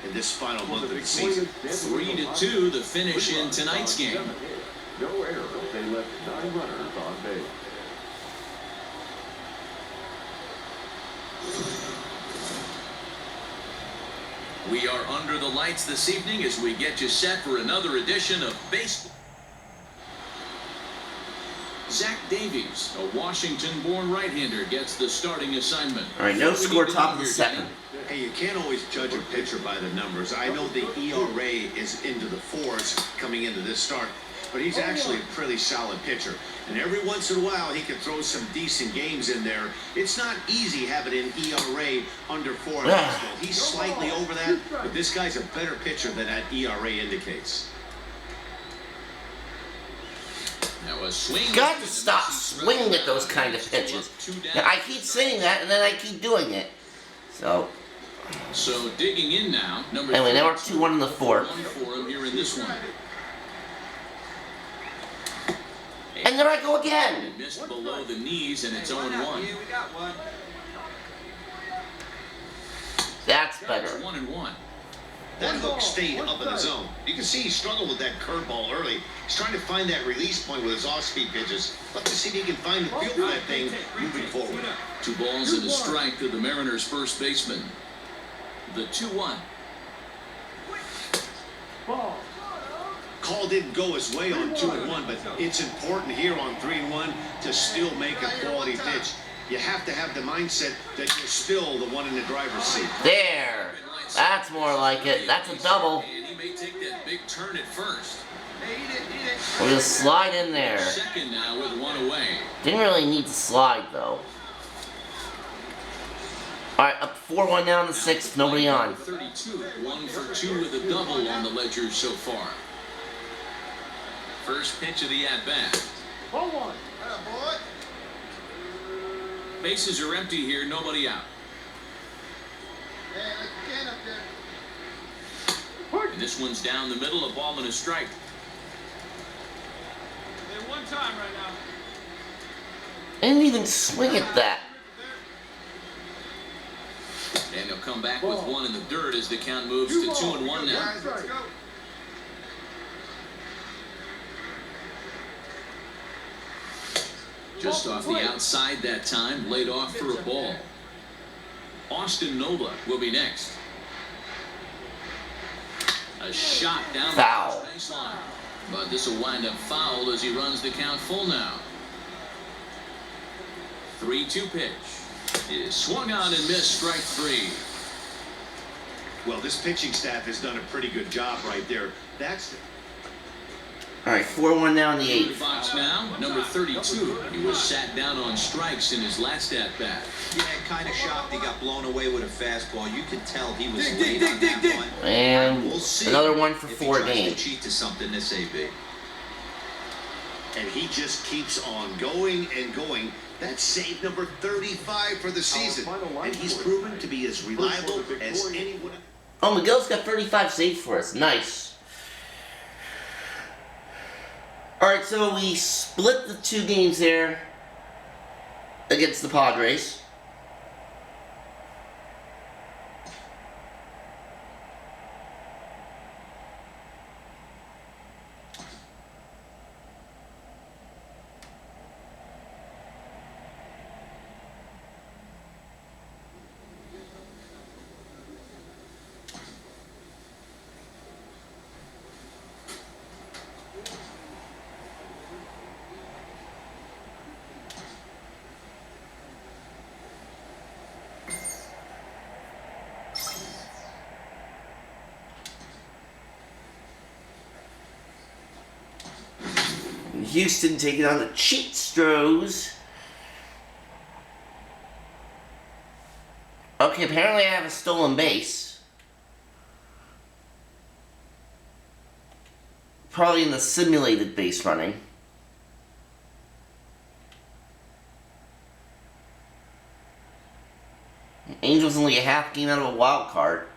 in this final month of the season. 3-2 the finish in tonight's game. No error. They left 9 runners on base. We are under the lights this evening as we get you set for another edition of Baseball. Zach Davies, a Washington-born right-hander, gets the starting assignment. All right, no score, top of the second. Hey, you can't always judge a pitcher by the numbers. I know the ERA is into the 4s coming into this start, but he's actually a pretty solid pitcher. And every once in a while, he can throw some decent games in there. It's not easy having an ERA under 4. He's slightly over that, but this guy's a better pitcher than that ERA indicates. Now a swing. You got to stop swinging at those kind of pitches. Now, I keep saying that, and then I keep doing it. So digging in now. Anyway, now we're 2-1 in the 4th. For him here in this one. And there I go again. Missed below the knees, and it's 0-1. That's better. 1-1. That hook stayed up in the zone. You can see he struggled with that curveball early. He's trying to find that release point with his off-speed pitches. Let's see if he can find the feel for that thing moving forward. 2 balls and a strike to the Mariners' first baseman. The 2-1. Call didn't go his way on 2-1, but it's important here on 3-1 to still make a quality pitch. You have to have the mindset that you're still the one in the driver's seat. There. That's more like it. That's a double. And he may take that big turn at first. We're going to slide in there. Second now with 1 away. Didn't really need to slide, though. Alright, up 4-1 now in the 6th. Nobody on. 32. 1 for 2 with a double on the ledger so far. First pitch of the at-bat. Bases are empty here, nobody out. And this one's down the middle, a ball and a strike. One time right now. I didn't even swing at that. And he'll come back with 1 in the dirt as the count moves to 2-1 now. Just off the outside that time, laid off for a ball. Austin Nola will be next. A shot down Foul. the baseline. But this will wind up foul as he runs the count full now. 3-2 pitch. It is swung on and missed, strike 3. Well, this pitching staff has done a pretty good job right there. That's Alright, 4-1 now in the In the 8th. box now, number 32. He was sat down on strikes in his last at-bat. Yeah, kind of shocked he got blown away with a fastball. You could tell he was late on that one. And We'll see another 1 for if 4 he tries to games. cheat to something this AB. and he just keeps on going and going. That's save number 35 for the season, and he's proven to be as reliable as anyone. Oh, Miguel's got 35 saves for us. Nice. Alright, so we split the 2 games there against the Padres. Houston taking on the Cheatstros. Okay, apparently I have a stolen base. Probably in the simulated base running. Angels only a half game out of a wild card.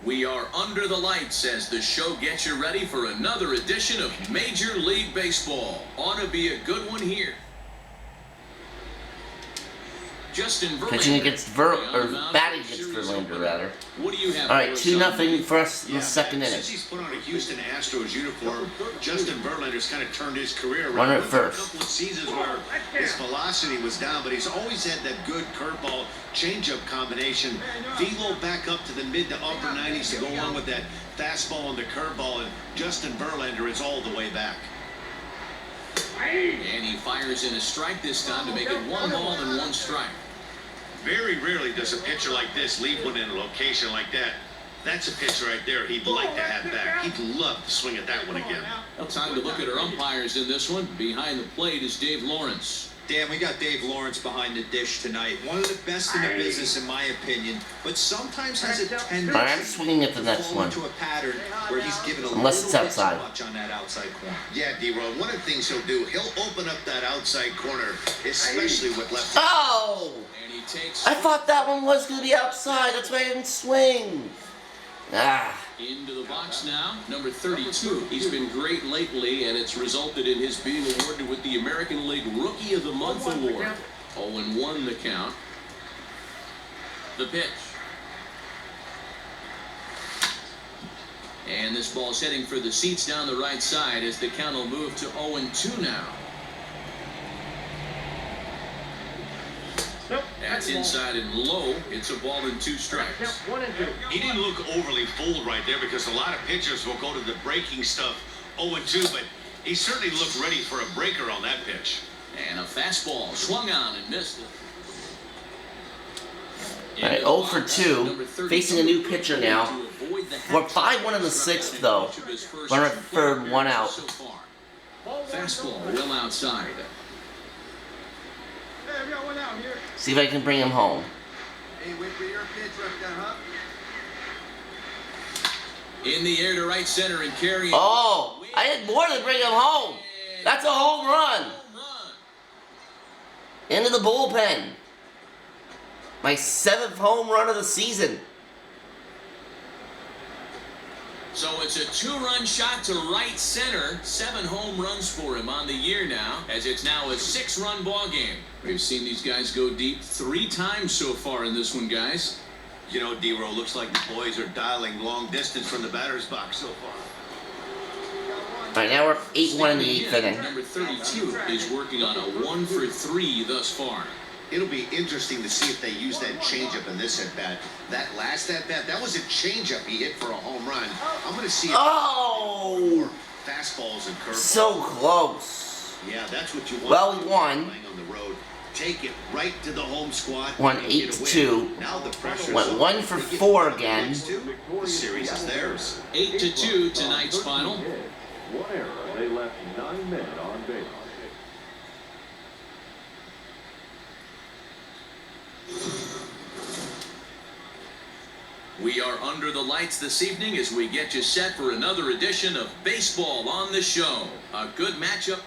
We are under the lights as the show gets you ready for another edition of Major League Baseball. Ought to be a good one here. Justin Verlander Pitching against batting against Verlander, rather. What do you have? All right, for us 2-0 for us in Yeah, the second man, inning. Since he's put on a Houston Astros uniform, Justin Verlander's kind of turned his career around. Runner at Went through first. A couple of seasons where his velocity was down, but he's always had that good curveball changeup combination. Velo back up to the mid to upper 90s to go along with that fastball and the curveball, and Justin Verlander is all the way back. And he fires in a strike this time to make it 1 ball and 1 strike. Very rarely does a pitcher like this leave one in a location like that. That's a pitcher right there he'd like to have back. He'd love to swing at that one again. Well, time to look at our umpires in this one. Behind the plate is Dave Lawrence. Dan, we got Dave Lawrence behind the dish tonight. One of the best in the business, in my opinion, but sometimes has a tendency All right, I'm swinging at the next fall one. into a pattern where he's given a Unless it's little bit outside. too much on that outside corner. Yeah, D-Roll, one of the things he'll do, he'll open up that outside corner, especially with left. Oh! And he takes I thought that one was going to be outside. That's why I didn't swing. Ah. into the box now. Number 32. He's been great lately, and it's resulted in his being awarded with the American League Rookie of the Month award. 0-1 the count. The pitch. And this ball's heading for the seats down the right side as the count will move to 0-2 now. That's inside and low. It's a ball and 2 strikes. He didn't look overly fooled right there because a lot of pitchers will go to the breaking stuff 0-2, but he certainly looked ready for a breaker on that pitch. And a fastball swung on and missed it. All right, 0 for 2. Facing a new pitcher now. We're 5-1 in the 6th, though. Runner at third, 1 out. Fastball well outside. Hey, we got one out here. See if I can bring him home. Hey, wait for your pitch right there, huh? In the air to right center and carrying. Oh! I did more than bring him home. That's a home run. Into the bullpen. My 7th home run of the season. So it's a 2-run shot to right center. 7 home runs for him on the year now, as it's now a 6-run ball game. We've seen these guys go deep 3 times so far in this one, guys. You know, D-Roll, looks like the boys are dialing long distance from the batter's box so far. All right, now we're 8-1 in the 8th inning. Number 32 is working on a 1 for 3 thus far. It'll be interesting to see if they use that changeup in this at-bat. That last at-bat, that was a changeup he hit for a home run. I'm going to see if Oh! fastballs and curveballs. So close. Yeah, that's what you want. Well, we won. Playing on the road. Take it right to the home squad. Won and get a 8-2. win. Now the pressure Went 1 for 4 again. The series is theirs. 8-2 tonight's final. One error. They left 9 men on base. We are under the lights this evening as we get you set for another edition of Baseball on the Show. A good matchup.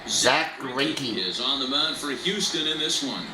Zach Greinke is on the mound for Houston in this one.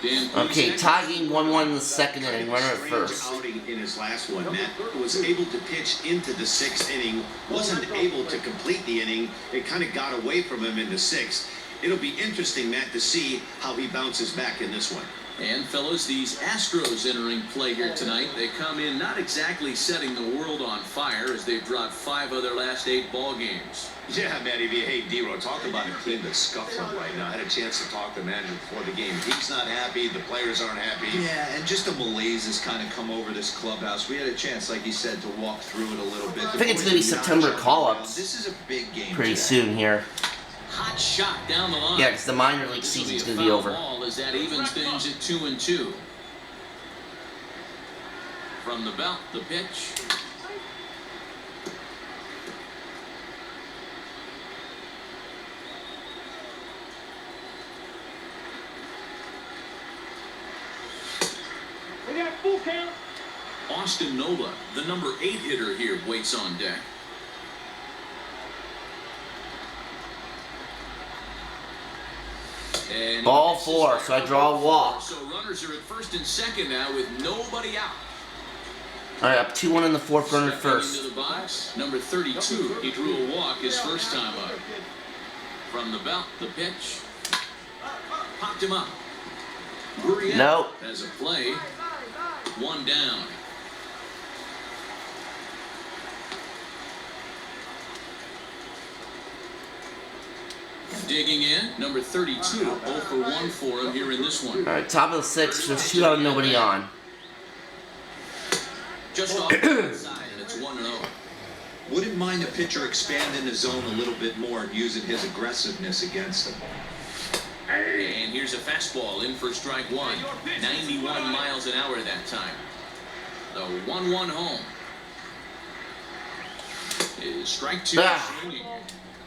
Dan Okay, Plesac- tie game 1-1 in the second inning. Runner at Strange first. outing in his last one. Matt was able to pitch into the 6th inning, wasn't able to complete the inning. It kind of got away from him in the 6th. It'll be interesting, Matt, to see how he bounces back in this one. And fellas, these Astros entering play here tonight. They come in not exactly setting the world on fire as they've dropped 5 of their last 8 ball games. Yeah, Matty V. Hey, D-Row, talk about a team that's scuffling right now. I had a chance to talk to the manager before the game. He's not happy. The players aren't happy. Yeah, and just a malaise has kind of come over this clubhouse. We had a chance, like you said, to walk through it a little bit. I think it's going to be September call-ups This is a big game pretty today. soon here. Hot shot down the line. Yeah, because the minor league This will season's a going to be foul over. ball as that evens things at 2-2. From the belt, the pitch. We got full count. Austin Nola, the number 8 hitter here, waits on deck. And Ball this is 4, so I draw a walk. So runners are at first and second now with nobody out. All right, up 2-1 in the 4th, runner at Stepping first. into the box, number 32. He drew a walk his first time up. From the belt, the pitch. Popped him up. Nope. As a play, one down. Digging in, number 32, 0 for 1 for him here in this one. Alright, top of the 6th, there's 2 out and nobody on. Just off the side, and it's 1-0. Wouldn't mind a pitcher expanding the zone a little bit more and using his aggressiveness against him. And here's a fastball in for strike one. 91 miles an hour that time. The 1-1 home. Is strike two. Swinging.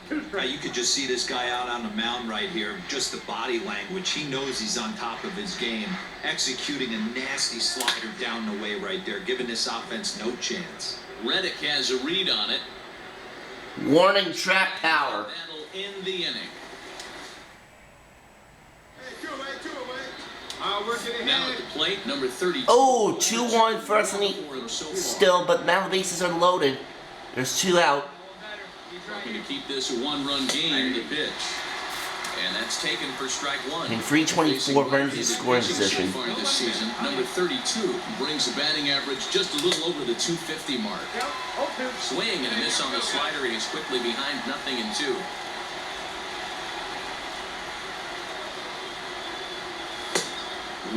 You could just see this guy out on the mound right here. Just the body language. He knows he's on top of his game. Executing a nasty slider down the way right there. Giving this offense no chance. Reddick has a read on it. Warning, track power. That'll end the inning. Now at the plate, number 32. Oh, 2-1 first inning still, but now the bases are loaded. There's 2 out. Hoping to keep this a 1-run game, the pitch. And that's taken for strike one. And 324 runs in scoring position. So far this season, number 32 brings the batting average just a little over the 250 mark. Swing and a miss on the slider. He is quickly behind 0-2.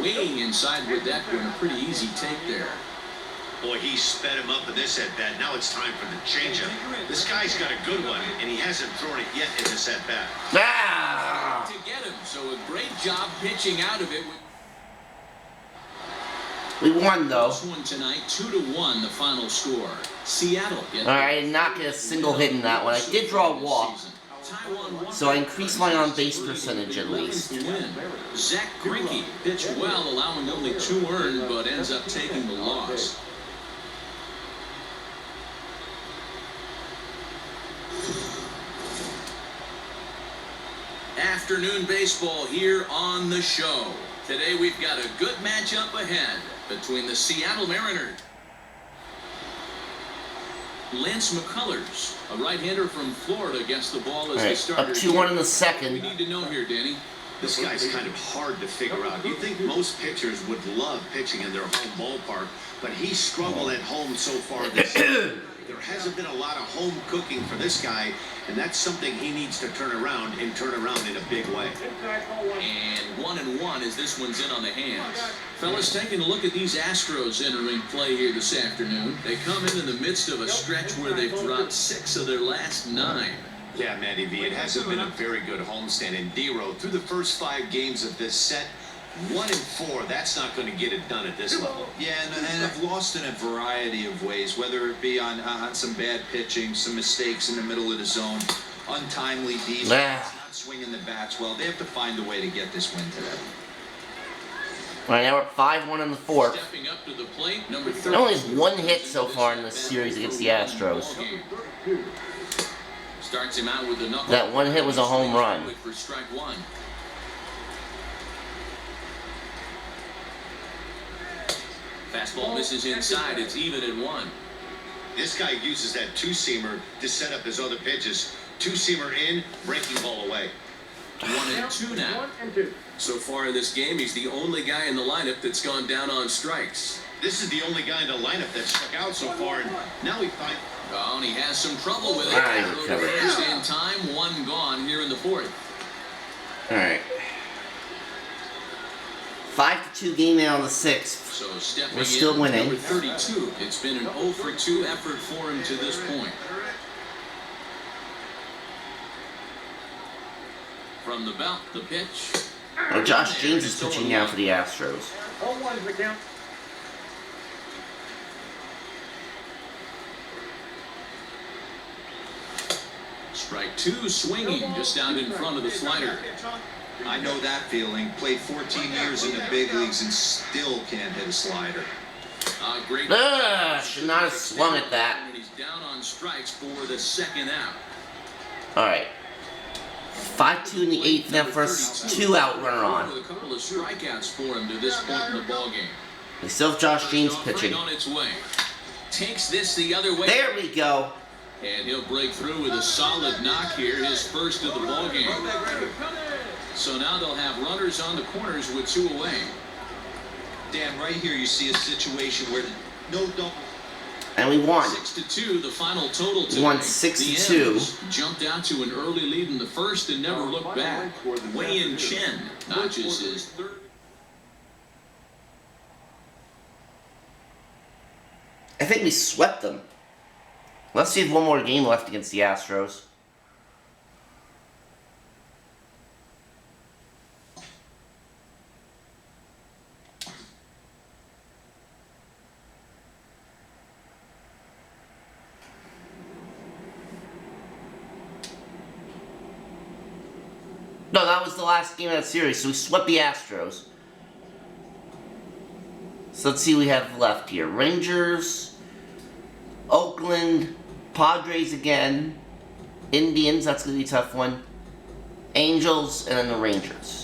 Weighing inside with that one, a pretty easy take there. Boy, he sped him up in this at-bat. Now it's time for the changeup. This guy's got a good one, and he hasn't thrown it yet in this at-bat. Ah! To get him, so a great job pitching out of it. We won though. This one tonight, 2-1, the final score. Seattle. Alright, I did not get a single hit in that one. I did draw a walk, so I increased my on-base percentage at least. Zach Greinke pitched well, allowing only 2 earned, but ends up taking the loss. Afternoon baseball here on the show. Today we've got a good matchup ahead between the Seattle Mariners. Lance McCullers, a right-hander from Florida, gets the ball as the starter. Up 2-1 in the We second. need to know here, Danny. This guy's kind of hard to figure out. You'd think most pitchers would love pitching in their home ballpark, but he's struggled at home so far this year. There hasn't been a lot of home cooking for this guy, and that's something he needs to turn around and turn around in a big way. And 1-1 as this one's in on the hands. Fellas, taking a look at these Astros entering play here this afternoon. They come in the midst of a stretch where they've dropped 6 of their last 9. Yeah, Matty V, it hasn't been a very good homestand. And D-Row, through the first 5 games of this set, 1-4, that's not going to get it done at this level. Yeah, and have lost in a variety of ways, whether it be on some bad pitching, some mistakes in the middle of the zone, untimely defense, not swinging the bats well. They have to find a way to get this win today. Right now we're at 5-1 in the 4th. Stepping up to the plate, number 30. He only has 1 hit so far in this series against the Astros. Starts him out with the knuckle. That 1 hit was a home run. For strike one. Fastball misses inside. It's even at 1. This guy uses that two-seamer to set up his other pitches. Two-seamer in, breaking ball away. 1-2 now. So far in this game, he's the only guy in the lineup that's gone down on strikes. This is the only guy in the lineup that struck out so far, and now he finds... Oh, and he has some trouble with it. First in time, 1 gone here in the 4th. Alright. 5-2 game now on the 6th. So stepping We're still winning. Number 32. It's been an 0 for 2 effort for him to this point. From the belt, the pitch. Oh, Josh James is pitching now for the Astros. Strike 2, swinging just out in front of the slider. I know that feeling. Played 14 years in the big leagues and still can't hit a slider. Great. Should not have swung at that. He's down on strikes for the 2nd out. Alright. 5-2 in the 8th, now first 2 out runner on. A couple of strikeouts for him to this point in the ballgame. They still have Josh James pitching. On its way. Takes this the other way. There we go. And he'll break through with a solid knock here, his first of the ballgame. So now they'll have runners on the corners with 2 away. Dan, right here you see a situation where no double. And we won. 6-2, the final total today. We won 6-2. The M's jumped out to an early lead in the first and never looked back. Wei-Yin Chen notches his third. I think we swept them. Let's see if one more game left against the Astros. No, that was the last game of that series, so we swept the Astros. So let's see what we have left here. Rangers, Oakland, Padres again, Indians, that's going to be a tough one, Angels, and then the Rangers.